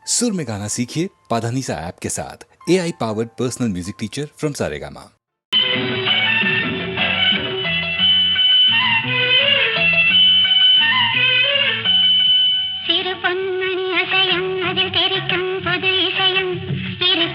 सुर में गाना सीखिए पाधानीसा ऐप के साथ। AI powered personal music teacher from Saregama. பொன்மணி அசையும் அதில் தெரிக்கும் புது இசையும் இரு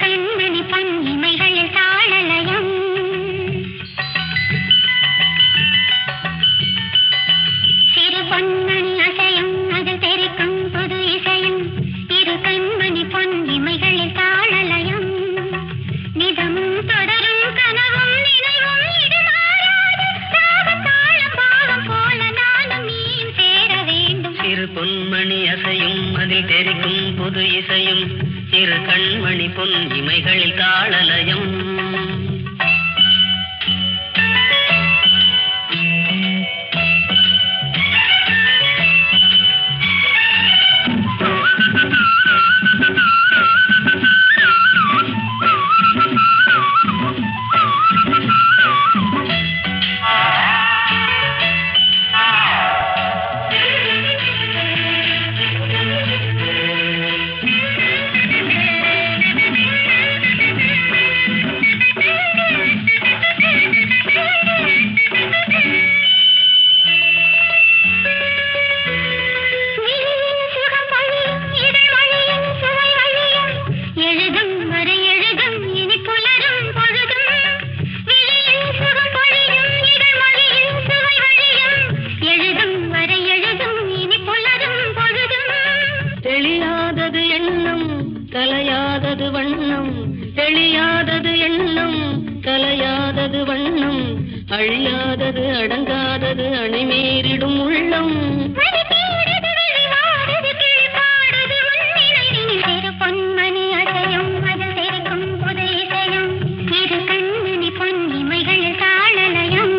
கண்மணி பொன் இமைகளில் தாளலயம். தெளியாதது எண்ணம் கலையாதது வண்ணம், தெளியாதது எண்ணம் கலையாதது வண்ணம், அழியாதது அடங்காதது அணைமீறிடும் உள்ளம். பொன்மணி அசையும் அதில் தெரிக்கும் புது இசையும் இரு கண்மணி பொன் இமைகள் தாளலயம்.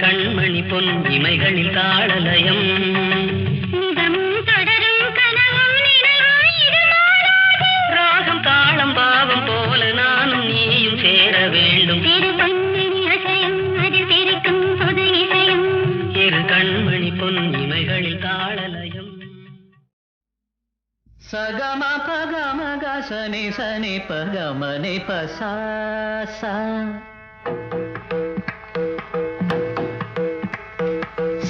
கண்மணி பொன் இமைகளில் தாளலயம். ராகம் தாளம் பாவம் போல நானும் நீயும் சேர வேண்டும். இரு கண்மணி பொன் இமைகளில் தாளலயம். சகம பகம கசனி சனி பகமனி பசா சா.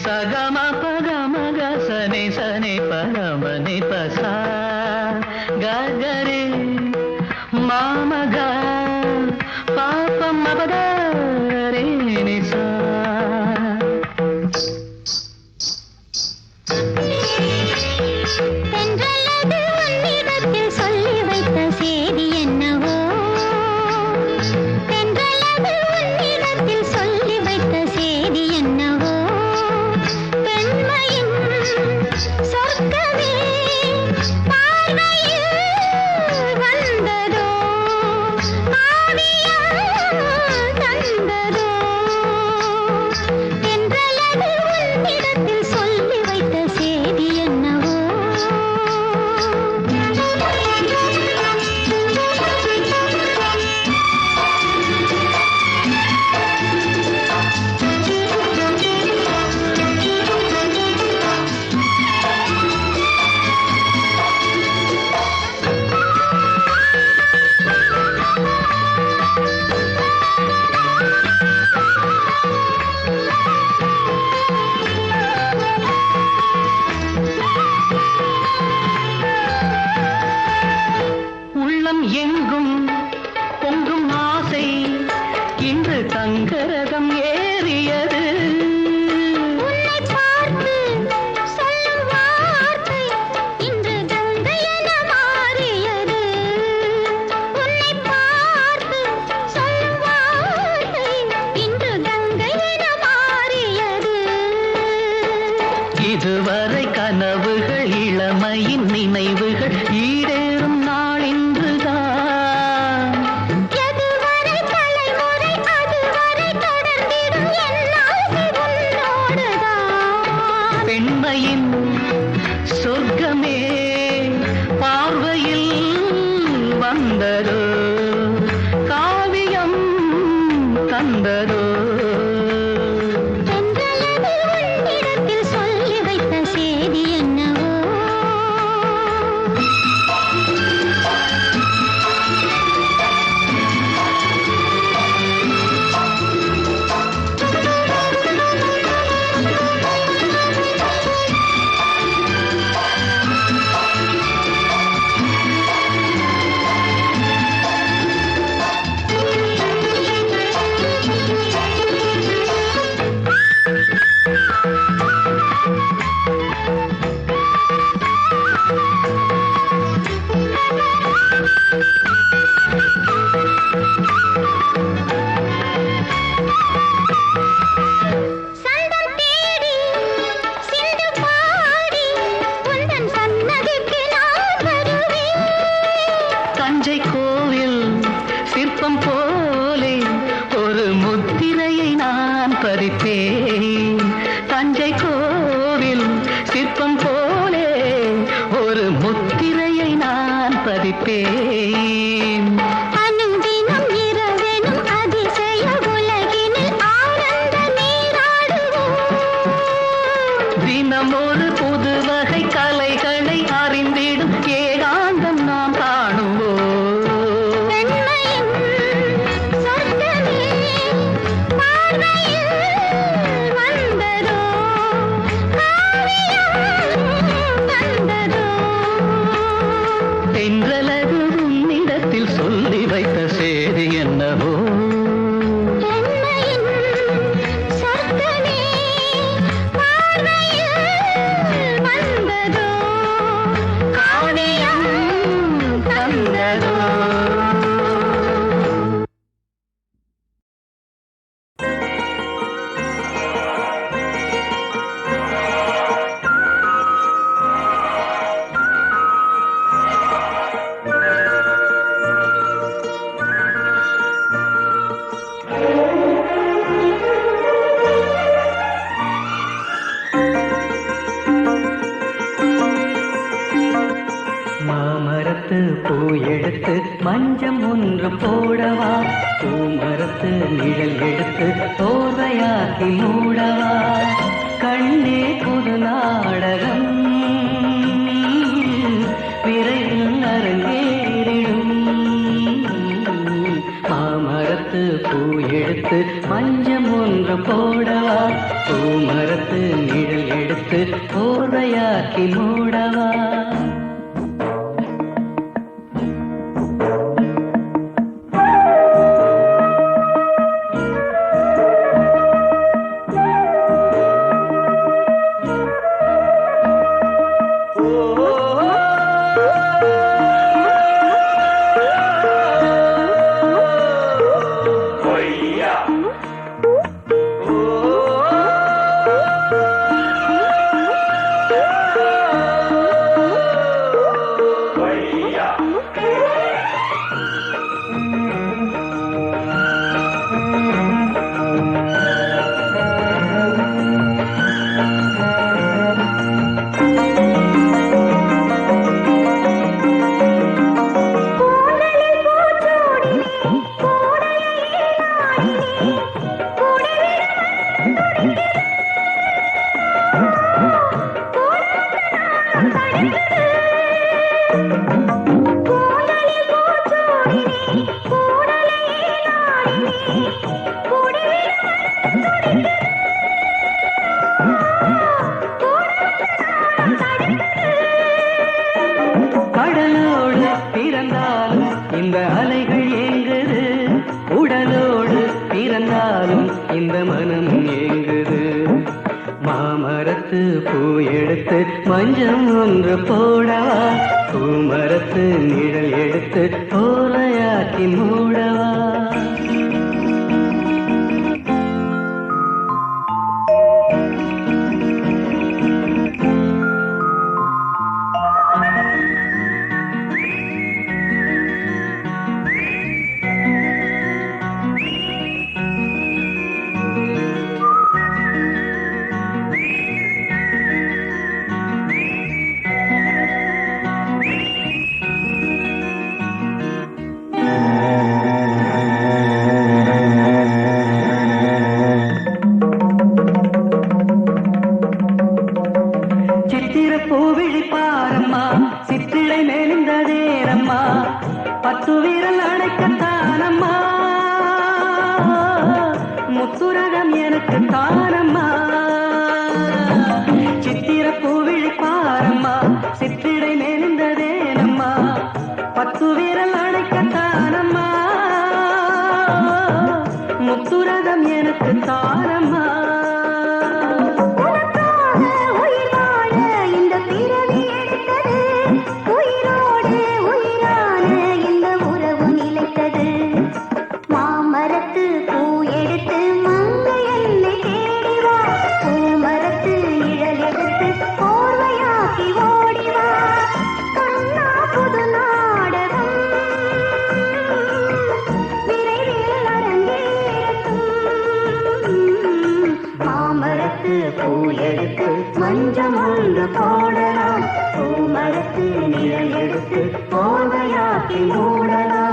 சகம பகம கசனி சனி பகமனி பசா ககரி மாமக பாபம் மபதரே நிசா. சொர்க்கமே பார்வையில் வந்ததோ எங்கும் பொங்கும் ஆசை இன்று தங்கரகம் ஏறியது. உன்னை பார்த்து சொல்லும் வார்த்தை இன்று கங்கை என மாறியது. உன்னை பார்த்து சொல்லும் வார்த்தை இன்று கங்கை என மாறியது. இதுவரை கனவுகள் இளமையின் நினைவுகள் ஈடேறும் நாள் இன்றுதான். எதுவரை தலைமுறை அதுவரை தொடர்ந்திடும் என் ஆசை உன்னோடுதான். பெண்மையின் சொர்க்கமே பார்வையில் வந்ததோ, காவியம் தந்ததோ. தென்றலது உன்னிடத்தில் சொல்லி வைத்த செய்தி என்னவோ. சந்தம் தேடி சிந்து பாடி உந்தன் சன்னதிக்கு நான் வருவேன். தஞ்சை கோவில் சிற்பம் போலே ஒரு முத்திரையை நான் பதிப்பேன். தஞ்சை கோவில் சிற்பம் போலே ஒரு முத்திரையை நான் பதிப்பேன். அனுதினம் இரவெனும் அதிசய உலகினில் ஆனந்த நீராடுவோம். தினம் ஒரு புது வகை கலைகளை அறிந்திடும் ஏகாந்தம் நாம் காணுவோம். பெண்மையின் சொர்க்கமே பார்வையில் வந்ததோ, காவியம் தந்ததோ. தென்றலது உன்னிடத்தில் சொல்லி வைத்த செய்தி என்னவோ. பெண்மையின் சொர்க்கமே பார்வையில் வந்ததோ, காவியம் தந்ததோ. மாமரத்து பூ எடுத்து மஞ்சம் ஒன்று போடவா, பூமரத்து நிழல் எடுத்து தோர்வையாக்கி மூடவா. கண்ணே புது நாடகம் விரைவில் அரங்கேறிடும். மாமரத்து பூ எடுத்து மஞ்சம் ஒன்று போடவா, பூமரத்து நிழல் எடுத்து தோர்வையாக்கி மூடவா. பூ எடுத்து மஞ்சம் ஒன்று போடவா பூமரத்து நிழல் எடுத்து ஓலையாக்கி மூடவா சித்திர பூவிழி பாரம்மா சித்திரை மேலிந்ததேரம்மா பத்து வீரல் அடைக்கத்தானம்மா முத்துரகம் எனக்கு தானம்மா சித்திர பூவிழி பாரம்மா சித்திரை மேலிந்ததேனம்மா பத்து வீரல் அடைக்கத்தானம்மா முத்துரகம் எனக்கு தானம்மா பூ எடுத்து மஞ்சம் ஒன்று போடலாம் பூமரத்து நிழல் எடுத்து போதையாக்கி மூடலாம்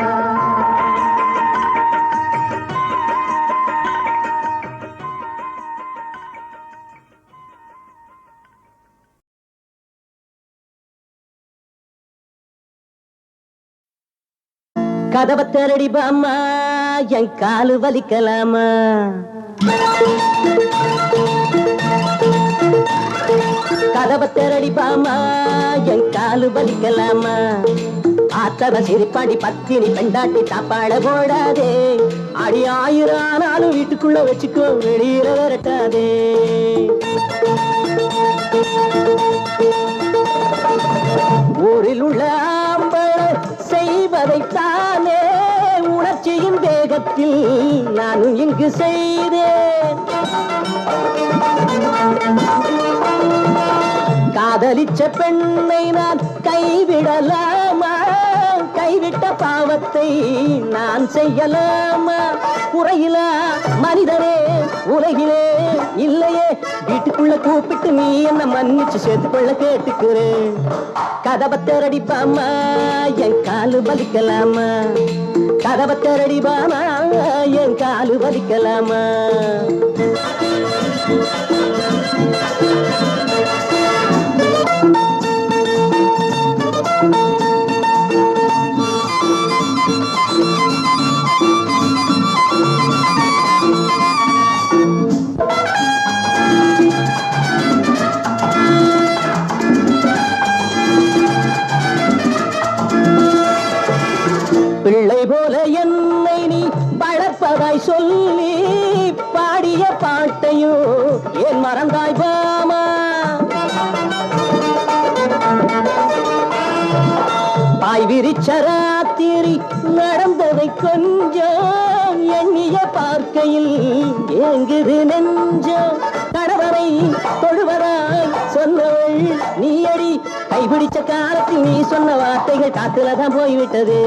கதவை திரடி பாம்மா என் காலு வலிக்கலாமா கதவை திரடி பாமா என் காலு வலிக்கலாமா ஆத்தவ சிரிப்பாடி பத்தினி பெண்டாட்டி தாப்பாட போடாதே அடி ஆயிரம் ஆனாலும் வீட்டுக்குள்ள வச்சுக்கோ வெளியில விரட்டாதே ஊரில் உள்ள ஆம்பளை செய்வதைத்தானே உணர்ச்சியின் வேகத்தில் நானும் இங்கு செய்தேன் காதலிச்ச பெண்ணை நான் கைவிடலாமா கைவிட்ட பாவத்தை நான் செய்யலாமா குறையிலா மனிதனே உலகிலே இல்லையே வீட்டுக்குள்ள கூப்பிட்டு நீ என்ன மன்னிச்சு சேர்த்துக்கொள்ள கேட்டுக்கிறேன் கதவை திரடிப்பாமா என் காலு வலிக்கலாமா கதவை திரடிப்பாமா என் காலு வலிக்கலாமா பிள்ளை போல என்னை நீ வளர்ப்பதாய் சொல்லி பாடிய பாட்டையும் ஏன் மறந்தாய் பாமா பாய் விரிச்ச ராத்திரி நடந்ததை கொஞ்சம் எண்ணிய பார்க்கையில் ஏங்குது நெஞ்சம் கணவனை தொழுவதாய் சொன்னவள் நீயடி கைபிடிச்ச காலத்தில் நீ சொன்ன வார்த்தைகள் காத்துலதான் போய்விட்டது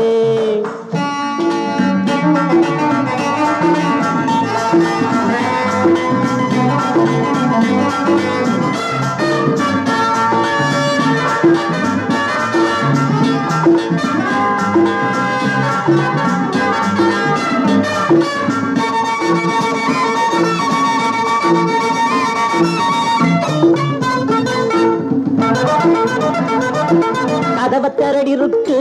கதவை திரடி இருக்கு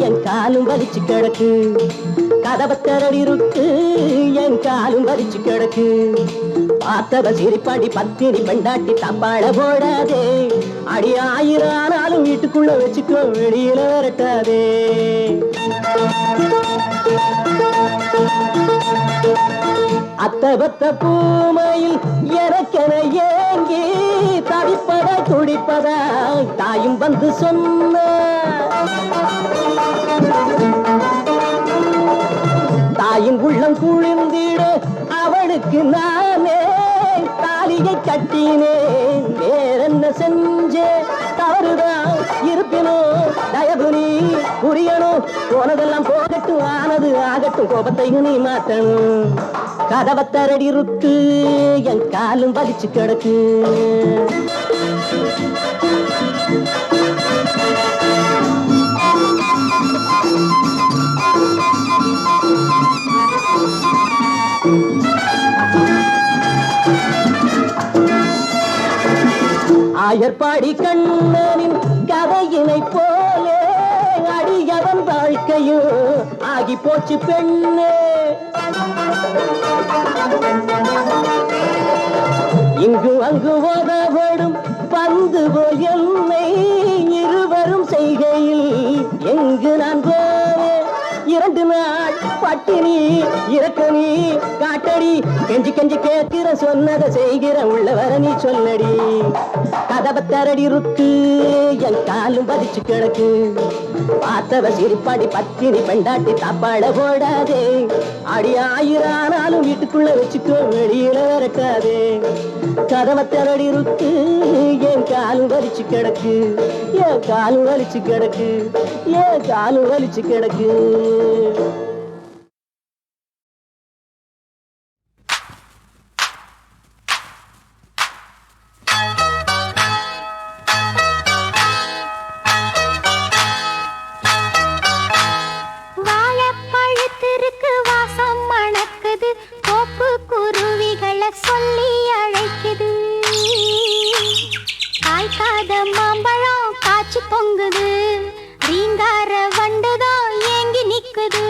என் காலும் வலிச்சு கிடக்கு கதவை திரடி இருக்கு என் காலும் வலிச்சு கிடக்கு பார்த்தவ சிரிப்பாடி பத்தினி பெண்டாட்டி தப்பாட போடாதே அடி ஆயிரம் ஆனாலும் வீட்டுக்குள்ள வச்சுக்கோ வெளியில விரட்டாதே அத்தபத்த பூமையில் எனக்கு தனக்கென ஏங்கி தவிப்பதா துடிப்பதா தாயும் வந்து சொன்ன தாயின் உள்ளம் குளிர்ந்திட அவளுக்கு நானே தாலியை கட்டினேன். வேறென்ன செஞ்சே தவறுதான் இருப்பினும் தயவு நீ புரியணும். போனதெல்லாம் போகட்டும், ஆனது ஆகட்டும், கோபத்தையும் நீ மாத்தணும். கதவை தரடி இருக்கு, என் காலும் வலிச்சு கிடக்கு. ஆயர்பாடி கண்ணனின் கதையினை போலே அடியவன் வாழ்க்கையும் ஆகி போச்சு பெண்ணே. இங்கு அங்கு உதவடும் பந்து போல் என்னை இருவரும் செய்கையில் எங்கு நான் போவேன். 2 நாள் பட்டினி இறக்கணி காட்டடி, கெஞ்சி கெஞ்சி கேட்கிற சொன்னதை செய்கிற உள்ளவர நீ சொல்லடி. கதவை தரடி இருக்கு, என் காலும் பதிச்சு கிடக்கு. பார்த்தவ சிரிப்பாடி பத்தினி பெண்டாட்டி தப்பாட போடாதே. அடி 1000 ஆனாலும் வீட்டுக்குள்ள வச்சுக்கோ, வெளியில விரட்டாதே. கதவை தரடி இருக்கு, என் காலும் வலிச்சு கிடக்கு. என் காலும் வலிச்சு கிடக்கு. என் காலும் வலிச்சு கிடக்கு. வாழைப்பழத்திற்கு வாசம் மணக்குது, கோப்பு குருவிகளை சொல்லி அழைக்குது. காய்க்காத மாம்பழம் காய்ச்சி பொங்குது, ரீங்கார வண்டுதான் ஏங்கி நிக்குது.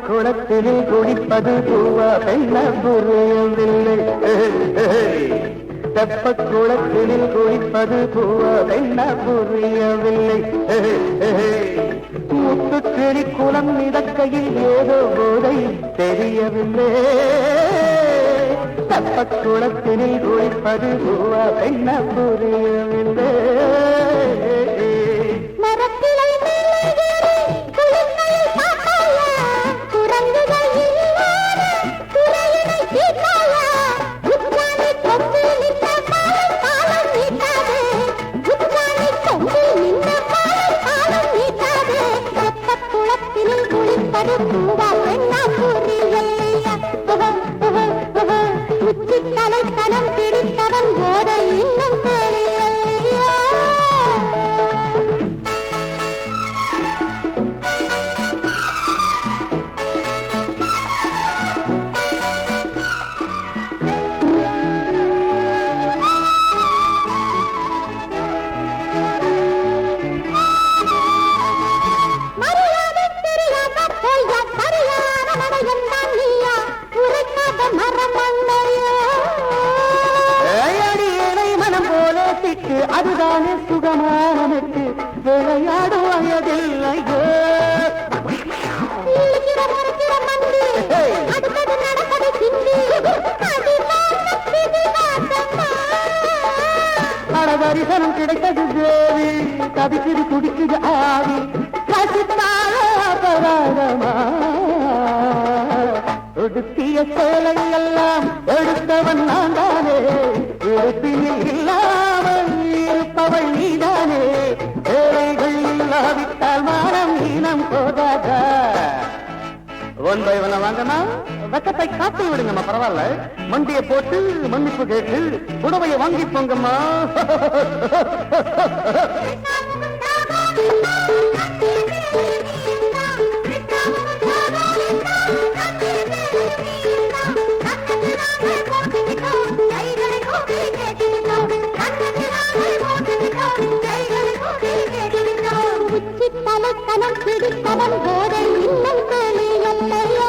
குளத்திலே குளிப்பது பூவா பெண்ண புரியவில்லை. தெப்ப குளத்திலே குளிப்பது பூவா பெண்ண புரியவில்லை. முத்துக்கிளி குளம் மிதக்கையில் ஏதோ போதை தெரியவில்லை. தெப்ப குளத்திலே குளிப்பது பூவா பெண்ண புரியவில்லை. தலைத்தனம் பிடித்தவன் போத இன்னும் தெரியலையா. அதுதானே சுகமானனுக்கு விளையாடும் வயதில்லையோ. தரிசனம் கிடைத்தது தேவி, தவிக்குது துடிக்குது ஆவி, ரசித்தால அபராதமா. ஒடுக்கிய சேலை எல்லாம் எடுத்தவன் நான் தானே, இருப்பினில் இல்லாமல் இருப்பவள் நீதானே. சேலைகள் இல்லாவிட்டால் மானம் ஈனம் போகாதா. ஒன் பை ஒன்ன வாங்கனா வெக்கத்தை காத்து விடுங்கம்மா, பரவாயில்ல. மண்டியை போட்டு மன்னிப்பு கேட்டு புடவையை வாங்கி போங்கம்மா. தலைத்தனம் பிடித்தவன் போதை இன்னும் தெரியலையா.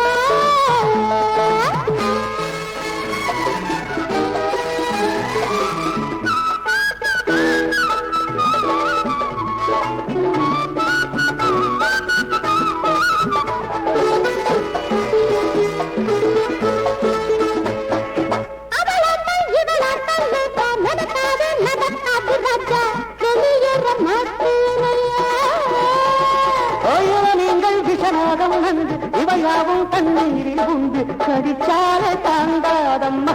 இவையாவும் தண்ணீரில் உண்டு கடிச்சால தாண்டாதம்மா.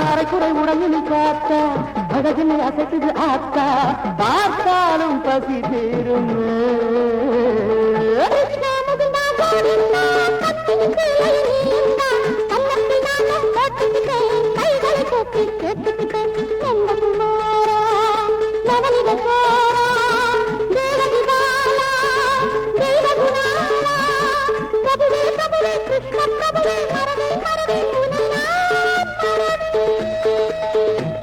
அரைக்குறை உடம்பில் காத்தா அழகில் அசைக்குது ஆத்தா, பார்த்தாலும் பசி தீரும்.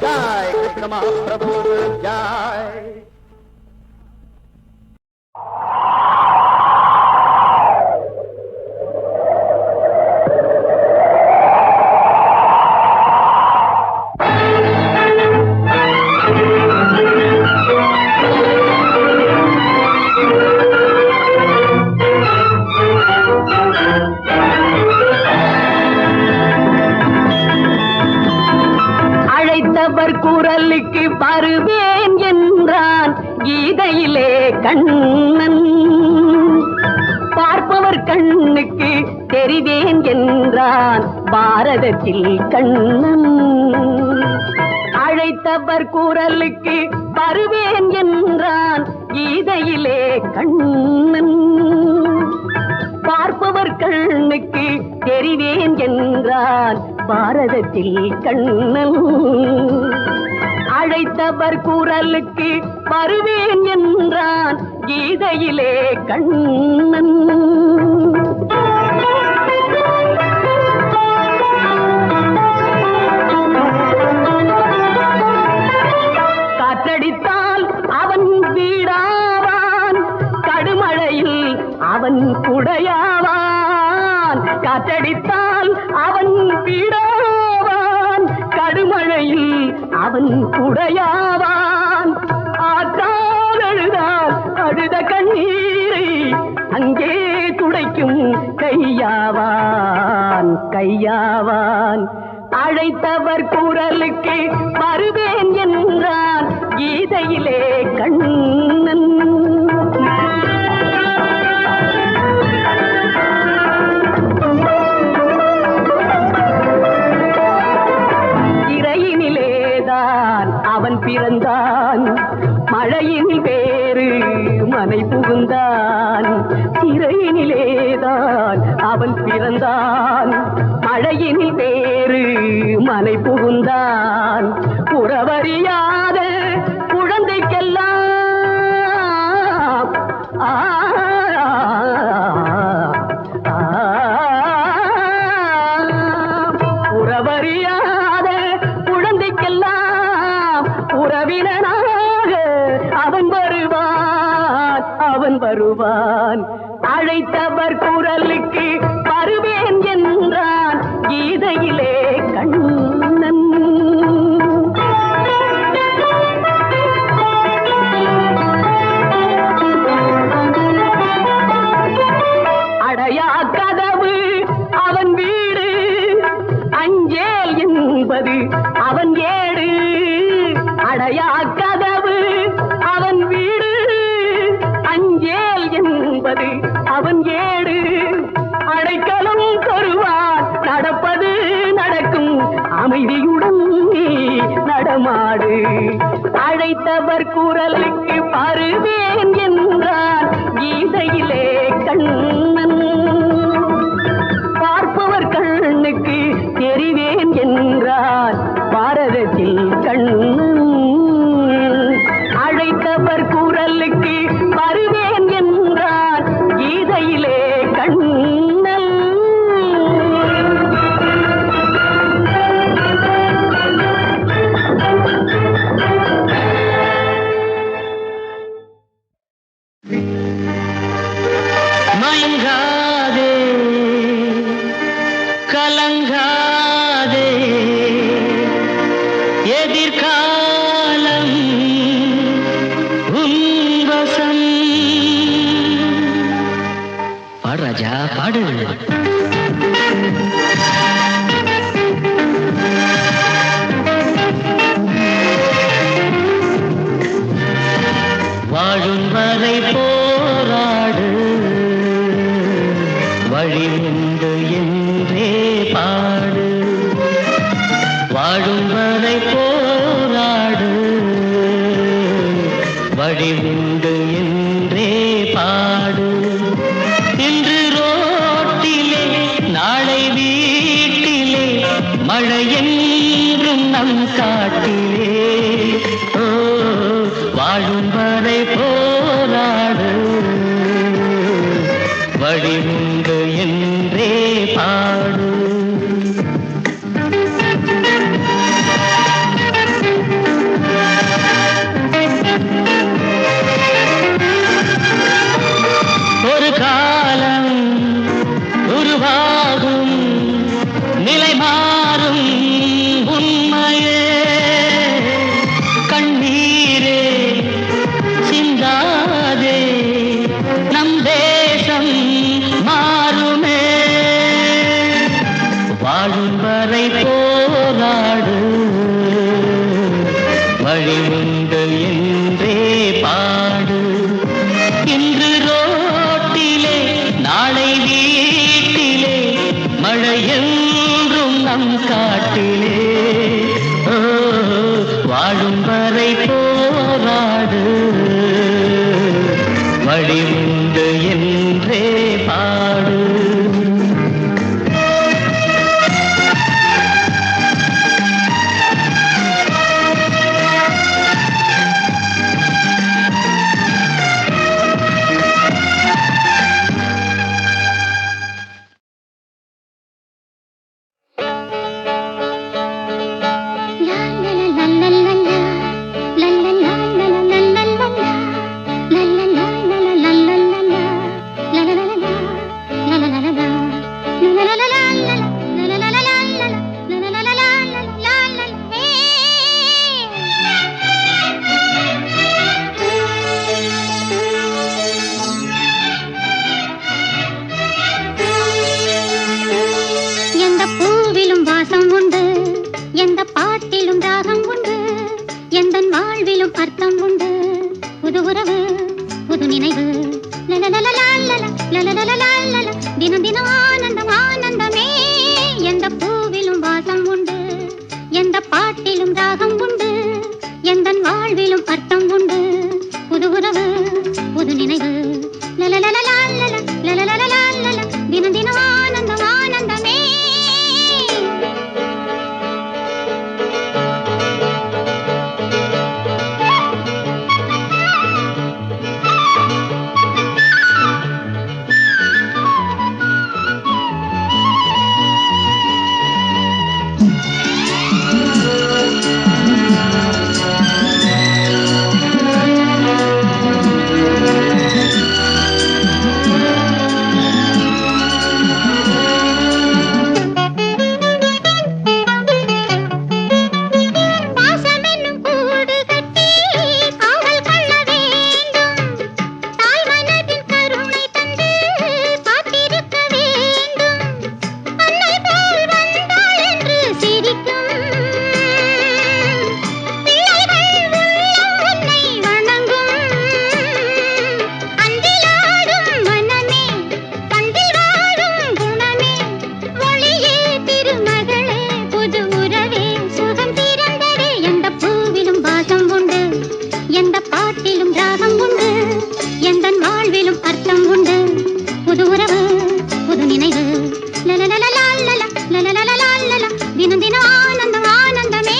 Joy Krishna Mahaprabhu Joy. குரலுக்கு வருவேன் என்றான் கீதையிலே கண்ணன், பார்ப்பவர் கண்ணுக்கு தெரிவேன் என்றான் பாரதத்தில் கண்ணன். அழைத்தவர் குரலுக்கு வருவேன் என்றான் கீதையிலே கண்ணன், பார்ப்பவர் கண்ணுக்கு தெரிவேன் என்றான் பாரதத்தில் கண்ணன். அழைத்தவர் குரலுக்கு வருவேன் என்றான் கீதையிலே கண்ணன். குடையாவான், காற்றடித்தால் அவன் வீடாவான், கடுமழையில் அவன் குடையாவான், ஆற்றால் அழுதால் அழுத கண்ணீரை அங்கே துடைக்கும் கையாவான், கையாவான். அழைத்தவர் குரலுக்கு வருவேன் என்றான் கீதையிலே கண்ணன். இறையினிலேதான் அவன் பிறந்தான், மழையினில் வேறு மனை புகுந்தான். சிறையினிலேதான் அவன் பிறந்தான், மழையினில் வேறு மனை புகுந்தான். உறவறியாத குழந்தைக்கெல்லாம் உறவறியாத குழந்தைக்கெல்லாம் உறவினனாக அவன் வருவான், அவன் வருவான். அழைத்தவர் குரலுக்கு வருவேன் என்றான் கீதையிலே கண்ணன். அடையா கதவு அவன் வீடு, அஞ்சேல் என்பது அவன் ஏடு. அடையா கதவு அவன் வீடு, அஞ்சேல் என்பது அவன் ஏடு. அடைக்கலம் தருவான், நடப்பது நடக்கும், அமைதியுடன் நீ நடமாடு. அழைத்தவர் குரலுக்கு வருவேன் என்றான் கீதையிலே கண்ணன். பார்ப்பவர் கண்ணுக்கு தெரிவேன் என்றான் பாரதத்தில் கண்ணன். அழைத்தவர் குரலுக்கு வருவேன் என்றான் கீதையிலே கண்ணன். மயங்காதே கலங்காதே, எதிர்காலம் உன் வசம். பாடு ராஜா பாடு. வாழும் வரை போராடு, வழி உண்டு என்றே பாடு. வாழும் வரை போராடு, வழி உண்டு என்றே பாடு. இன்று ரோட்டிலே நாளை வீட்டிலே, மழை என்றும் நம் காட்டிலே. ஓ, வாழும் வரை போராடு, வழி உண்டு என்றே பாடு. ஒரு காலம் உருவாகும், நிலை மாறும் உண்மையே. கண்ணீரே சிந்தாதே, நம் தேசம் மாறுமே. வாழும் வரை போராடு, வழி உண்டு என்றே பாடு. இன்று ரோட்டிலே நாளை வீட்டிலே, மழை என்றும் நம் காட்டிலே. ஓ, வாழும் வரை போராடு, வழி உண்டு என்றே பாடு. la la la la la la la la la la la la la la la la la வாழ்விலும் அர்த்தம் உண்டு. புது உறவு புது நினைவு தினம் தினம் ஆனந்தம் ஆனந்தமே. எந்த பூவிலும் வாசம் உண்டு, எந்த பாட்டிலும் ராகம் உண்டு, எந்த வாழ்விலும் அர்த்தம் உண்டு. புது உறவு புது நினைவு தினம் தினம் ஆனந்தம் ஆனந்தமே. தினம் தினம் ஆனந்தம் ஆனந்தமே.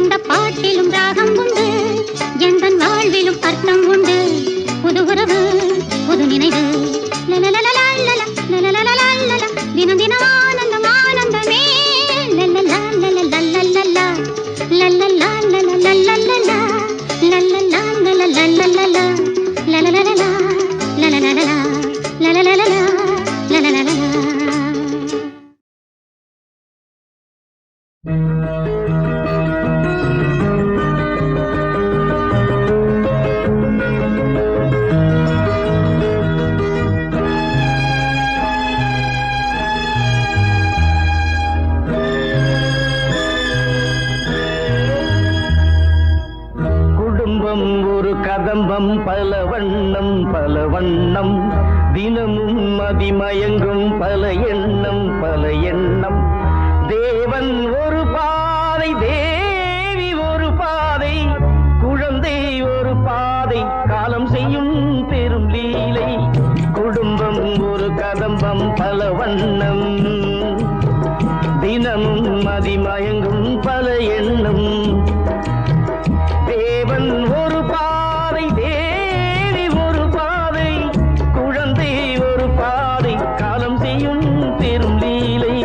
எந்த பாட்டிலும் ராகம் உண்டு, எந்த வாழ்விலும் அர்த்தம் உண்டு. புது உறவு புது நினைவு தினம் தினம் ஆனந்தம் ஆனந்தமே. ஒரு கதம்பம் பல வண்ணம் பல வண்ணம், தினமும் மதிமயங்கும் பல எண்ணம் பல எண்ணம். தேவன் ஒரு பாதை, தேவி ஒரு பாதை, குழந்தை ஒரு பாதை, காலம் செய்யும் பெரும் லீலை. குடும்பம் ஒரு கதம்பம் பல வண்ணம், தினமும் மதிமயங்கும் பல எண்ணம். தேவன் ஒரு பாதை, தேவி ஒரு பாதை, குழந்தை ஒரு பாதை, காலம் செய்யும் பெரும் லீலை.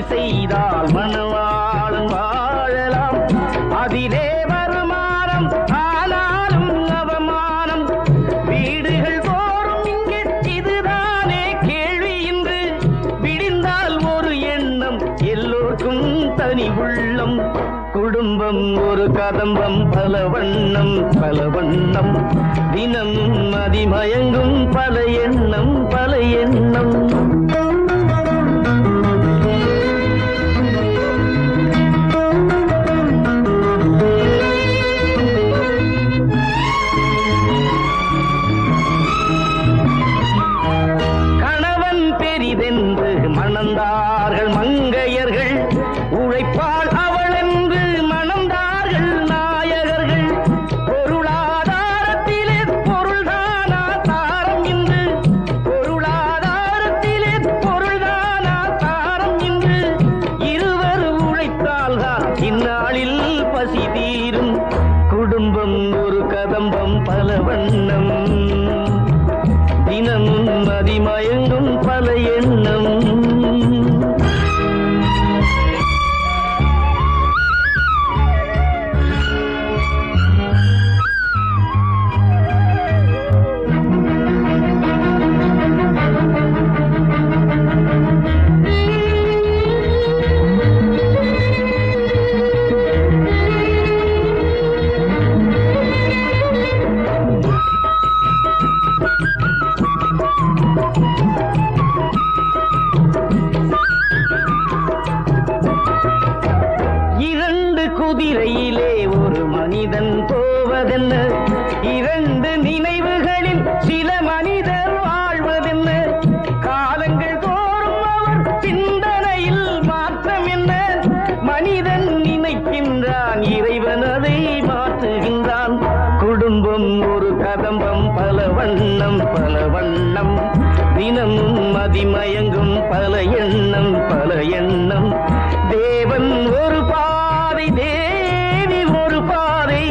செய்தால் மணவாளன் வாழலாம், அதிலே வருமானம் ஆனாலும் அவமானம். கனி உள்ளம். குடும்பம் ஒரு கதம்பம், பல வண்ணம் பல வண்ணம். தினமும் மதிமயங்கும் பல எண்ணம் பல எண்ணம். கணவன் பெரிதென்று மணந்தார்கள் மங்கையர்கள், உழைப்பாள் அவள் என்று மணந்தார்கள் நாயகர்கள். பொருளாதாரத்திலே பொருள்தானா தாரம் என்று, பொருளாதாரத்திலே பொருள்தானா தாரம் என்று. இருவர் உழைத்தால்தான் இந்நாளில் பசி தீரும். குடும்பம் ஒரு கதம்பம், பல வண்ணம். தினமும் மதிமயங்கும் பல எண்ணம். இரண்டு குதிரையிலே ஒரு மனிதன் போவதென்ன, இரண்டு நினைவுகளில் சில மனிதர் வாழ்வதென்ன. காலங்கள் தோறும் அவர் சிந்தனையில் மாற்றம் என்ன. மனிதன் நினைக்கின்றான், இறைவன் அதை மாற்றுகின்றான். குடும்பம் ஒரு கதம்பம், பல வண்ணம் பல வண்ணம். தினமும் மதிமயங்கும் பல எண்ணம் பல எண்ணம். தேவன் ஒரு பாதை, தேவி ஒரு பாதை,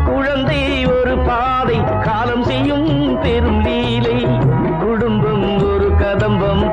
குழந்தை ஒரு பாதை, காலம் செய்யும் பெரும் லீலை. குடும்பம் ஒரு கதம்பம்,